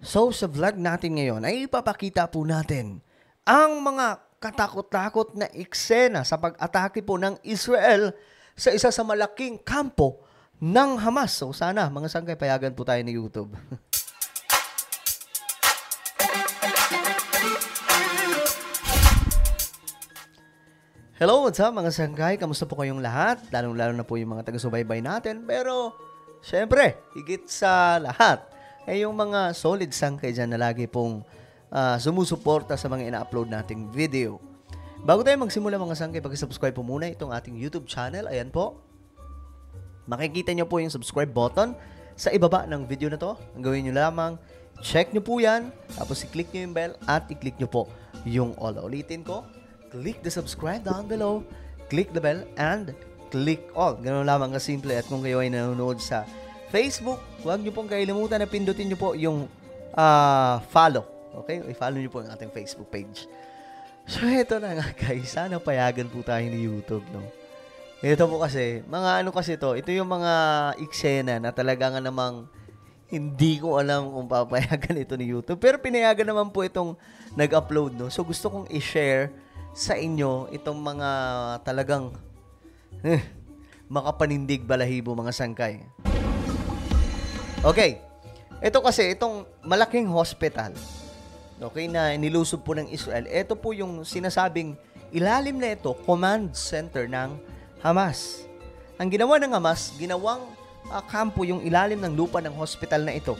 So sa vlog natin ngayon ay ipapakita po natin ang mga katakot-takot na eksena sa pag-atake po ng Israel sa isa sa malaking kampo ng Hamas. So sana mga sangkay payagan po tayo ni YouTube. Hello, what's up mga sangkay? Kamusta po kayong lahat? Lalong-lalo na po yung mga taga-subaybay natin. Pero, syempre, higit sa lahat, ay yung mga solid sangkay dyan na lagi pong sumusuporta sa mga ina-upload nating video. Bago tayo magsimula mga sangkay, pag-subscribe po muna itong ating YouTube channel. Ayan po. Makikita nyo po yung subscribe button sa ibaba ng video na to. Ang gawin nyo lamang, check nyo po yan. Tapos i-click nyo yung bell at i-click nyo po yung all. Ulitin ko. Click the subscribe down below, click the bell, and click all. Ganun lamang kasimple. At kung kayo ay nanonood sa Facebook, huwag nyo pong kailimutan na pindutin nyo po yung follow. Okay? I-follow nyo po ang ating Facebook page. So, ito na nga guys. Sana payagan po tayo ni YouTube, no? Ito po kasi, mga ano kasi to, ito yung mga eksena na talaga nga namang hindi ko alam kung papayagan ito ni YouTube. Pero pinayagan naman po itong nag-upload, no? So, gusto kong i-share sa inyo itong mga talagang makapanindig balahibo mga sangkay. Okay. Ito kasi, itong malaking hospital, okay, na nilusob po ng Israel, ito po yung sinasabing ilalim na ito, command center ng Hamas. Ang ginawa ng Hamas, ginawang kampo yung ilalim ng lupa ng hospital na ito.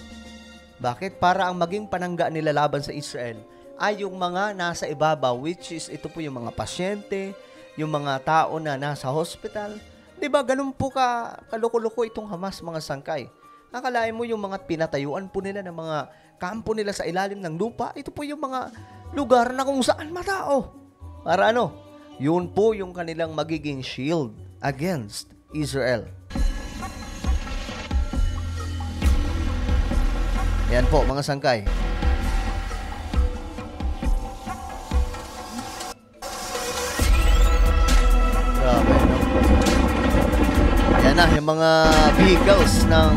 Bakit? Para ang maging panangga nila laban sa Israel ay yung mga nasa ibabaw, which is ito po yung mga pasyente, yung mga tao na nasa hospital. Diba, ganun po kaloko-loko itong Hamas mga sangkay. Akalain mo yung mga pinatayuan po nila ng mga kampo nila sa ilalim ng lupa, ito po yung mga lugar na kung saan matao. Para ano? Yun po yung kanilang magiging shield against Israel. Yan po mga sangkay. Grabe, no? Ayan na, yung mga vehicles ng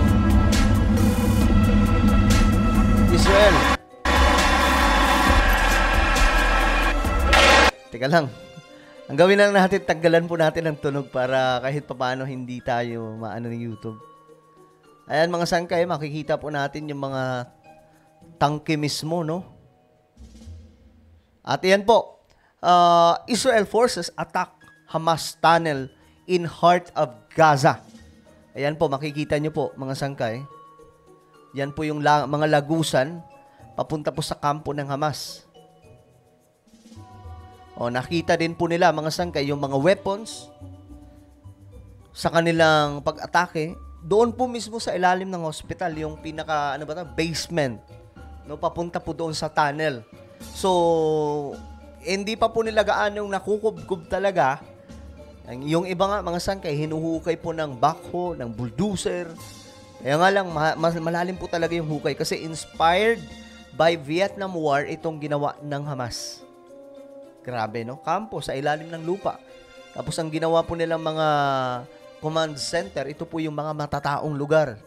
Israel. Teka lang. Ang gawin lang natin, tanggalan po natin ang tunog para kahit papaano hindi tayo maano ng YouTube. Ayan mga sangkay, makikita po natin yung mga tangke mismo, no? At yan po, Israel forces attack Hamas tunnel in heart of Gaza. Ayan po, makikita nyo po mga sangkay. Yan po yung mga lagusan papunta po sa kampo ng Hamas. O, nakita din po nila mga sangkay yung mga weapons sa kanilang pag-atake. Doon po mismo sa ilalim ng hospital, yung pinaka, basement. No, papunta po doon sa tunnel. So, hindi pa po nila gaanong nakukubkub talaga. Yung iba nga, mga sangkay, hinuhukay po ng backhoe, ng bulldozer. Kaya nga lang, malalim po talaga yung hukay kasi inspired by Vietnam War itong ginawa ng Hamas. Grabe, no? Kampo sa ilalim ng lupa. Tapos ang ginawa po nilang mga command center, ito po yung mga matataong lugar.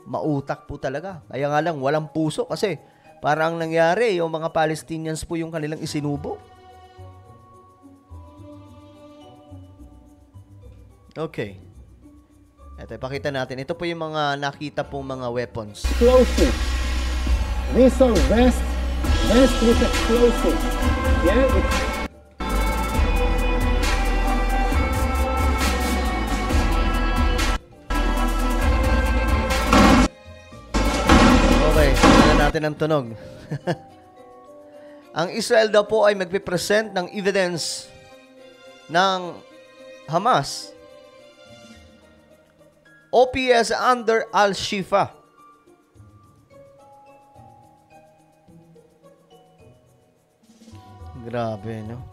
Mautak po talaga. Kaya nga lang, walang puso kasi parang nangyari, yung mga Palestinians po yung kanilang isinubo. Okay. Ito, ipakita natin. Ito po yung mga nakita pong mga weapons. Explosive. These are vests with explosive. Yeah, Okay, tingnan natin ang tunog. Ang Israel daw po ay magpipresent ng evidence ng Hamas. OPS under Al-Shifa. Grabe, no?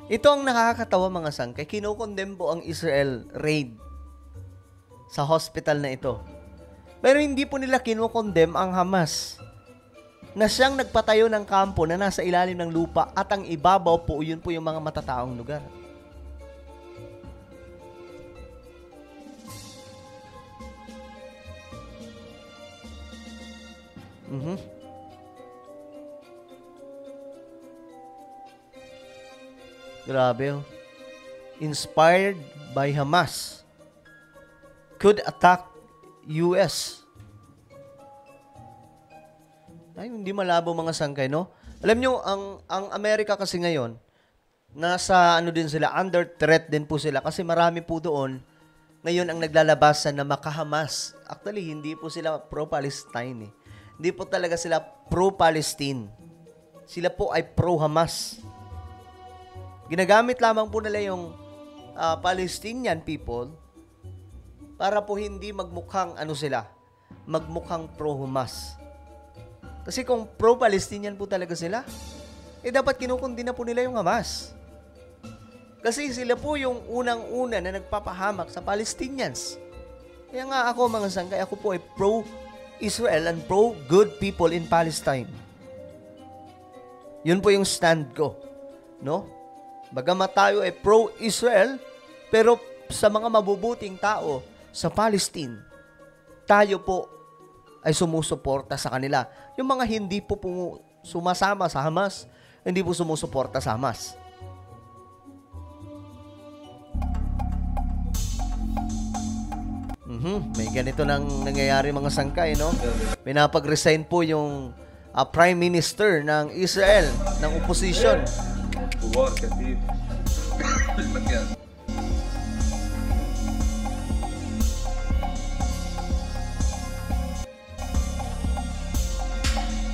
Ito ang nakakatawa mga sangkay. Kinukondem po ang Israel raid sa hospital na ito. Pero hindi po nila kinukondem ang Hamas na siyang nagpatayo ng kampo na nasa ilalim ng lupa at ang ibabaw po, yun po yung mga matataong lugar. Mhm. Grabe, oh. Inspired by Hamas could attack US. Ay, hindi malabo mga sangkay, no? Alam nyo, ang Amerika kasi ngayon, nasa ano din sila, under threat din po sila kasi marami po doon ngayon ang naglalabasan na makahamas. Actually, hindi po sila pro-Palestine eh. Hindi po talaga sila pro-Palestine. Sila po ay pro-Hamas. Ginagamit lamang po nila yung Palestinian people para po hindi magmukhang ano sila, magmukhang pro-Hamas. Kasi kung pro-Palestinian po talaga sila, dapat kinukundi na po nila yung Hamas. Kasi sila po yung unang-una na nagpapahamak sa Palestinians. Kaya nga ako mga sangkay, ako po ay pro-Israel and pro-good people in Palestine. Yun po yung stand ko. No? Bagamat tayo ay pro-Israel, pero sa mga mabubuting tao sa Palestine, tayo po ay sumusuporta sa kanila. Yung mga hindi po sumasama sa Hamas, hindi po sumusuporta sa Hamas. May ganito nang nangyayari mga sangkay, no? Pinapag-resign po yung Prime Minister ng Israel, ng opposition.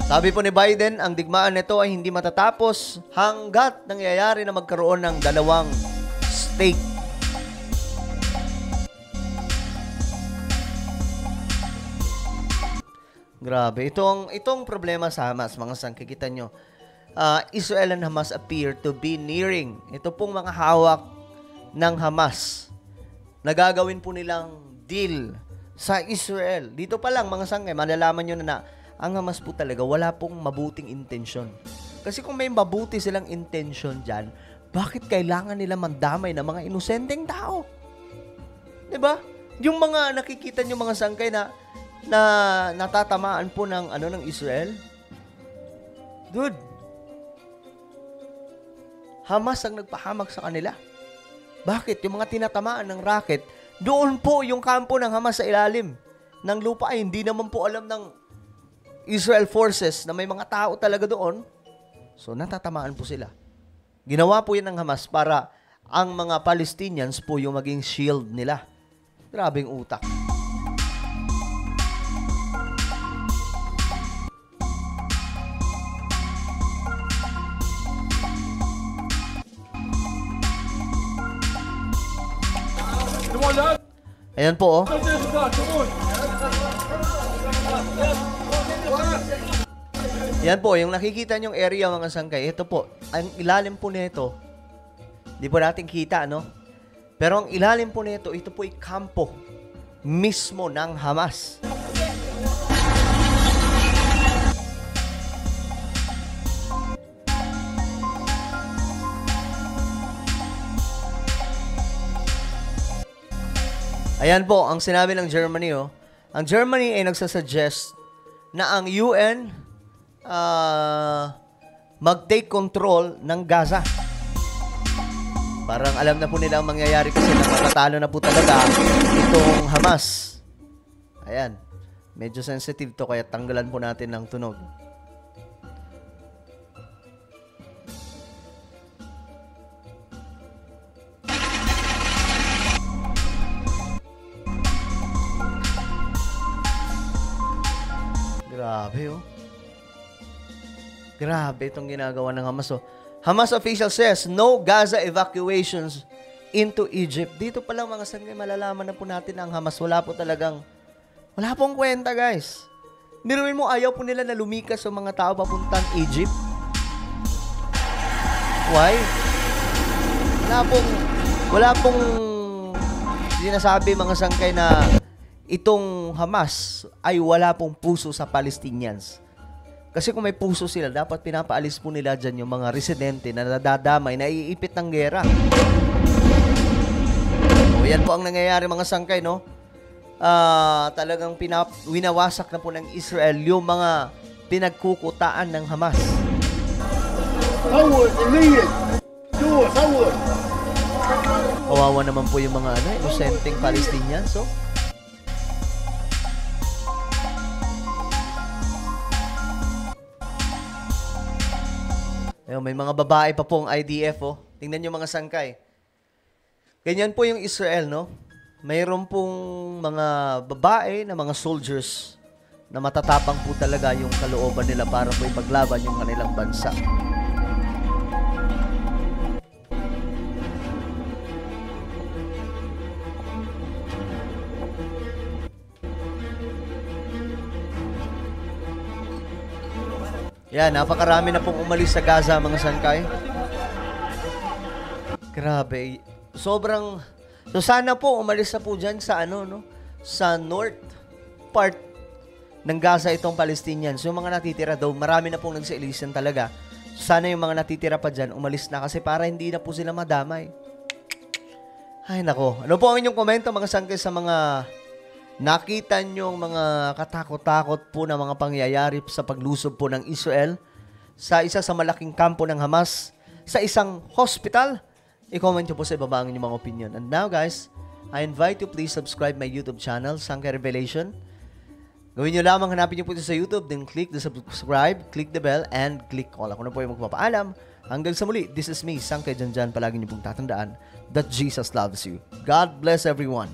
Sabi po ni Biden, ang digmaan nito ay hindi matatapos hanggat nangyayari na magkaroon ng dalawang state. Grabe. Itong problema sa Hamas, mga sangkikita nyo. Israel and Hamas appear to be nearing. Ito pong mga hawak ng Hamas. Nagagawin po nilang deal sa Israel. Dito pa lang, mga sangkay, malalaman nyo na ang Hamas po talaga, wala pong mabuting intensyon. Kasi kung may mabuti silang intensyon dyan, bakit kailangan nila mandamay ng mga inosenteng tao? Diba? Yung mga nakikita nyo mga sangkay na natatamaan po ng Israel. Dude, Hamas ang nagpahamak sa kanila. Bakit? Yung mga tinatamaan ng rocket, doon po yung kampo ng Hamas sa ilalim ng lupa ay hindi naman po alam ng Israel forces na may mga tao talaga doon. So, natatamaan po sila. Ginawa po yan ng Hamas para ang mga Palestinians po yung maging shield nila. Grabing utak. Ayan po, oh. Yan po, yung nakikita nyong area mga sangkay, ito po, ang ilalim po nito, di po natin kita, no? Pero ang ilalim po nito, ito po ay kampo mismo ng Hamas. Ayan po, ang sinabi ng Germany, oh. Ang Germany ay nagsasuggest na ang UN mag-take control ng Gaza. Parang alam na po nila ang mangyayari kasi natatalo na po talaga itong Hamas. Ayan. Medyo sensitive to kaya tanggalan po natin ng tunog. Grabe, oh. Grabe itong ginagawa ng Hamas, oh. Hamas official says, no Gaza evacuations into Egypt. Dito pa lang mga sangkay, malalaman na po natin ang Hamas. Wala pong kwenta, guys. Biruin mo, ayaw po nila na lumikas sa mga tao papuntang Egypt. Why? Wala pong sinasabi mga sangkay na itong Hamas ay wala pong puso sa Palestinians. Kasi kung may puso sila, dapat pinapaalis po nila dyan yung mga residente na nadadamay, na iipit ng gera. O yan po ang nangyayari mga sangkay, no? talagang winawasak na po ng Israel yung mga pinagkukutaan ng Hamas. Howard, lead it. Do it, Howard. Kawawa naman po yung mga inosenteng Palestinians. So, ayun, may mga babae pa pong IDF, oh. Tingnan nyo mga sangkay. Ganyan po yung Israel, no? Mayroon pong mga babae na mga soldiers na matatapang po talaga yung kalooban nila para po ipaglaban yung kanilang bansa. Yan, napakarami na pong umalis sa Gaza, mga sangkay. Grabe. Sobrang... So, sana po umalis na po dyan sa sa north part ng Gaza itong Palestinians. So, yung mga natitira daw, marami na pong nagsa-ilisan talaga. So, sana yung mga natitira pa dyan, umalis na kasi para hindi na po sila madamay. Ay, nako. Ano po ang inyong komento, mga sangkay, sa mga nakita nyong mga katakot-takot po na mga pangyayari sa paglusob po ng Israel sa isa sa malaking kampo ng Hamas, sa isang hospital? I-comment nyo po sa ibaba ang inyong mga opinion. And now guys, I invite you please subscribe my YouTube channel, Sangkay Revelation. Gawin nyo lamang, hanapin nyo po ito sa YouTube, then click the subscribe, click the bell, and click all. Ako na po yung magpapaalam. Hanggang sa muli, this is me, Sangkay Janjan. Palagi nyo pong tatandaan that Jesus loves you. God bless everyone.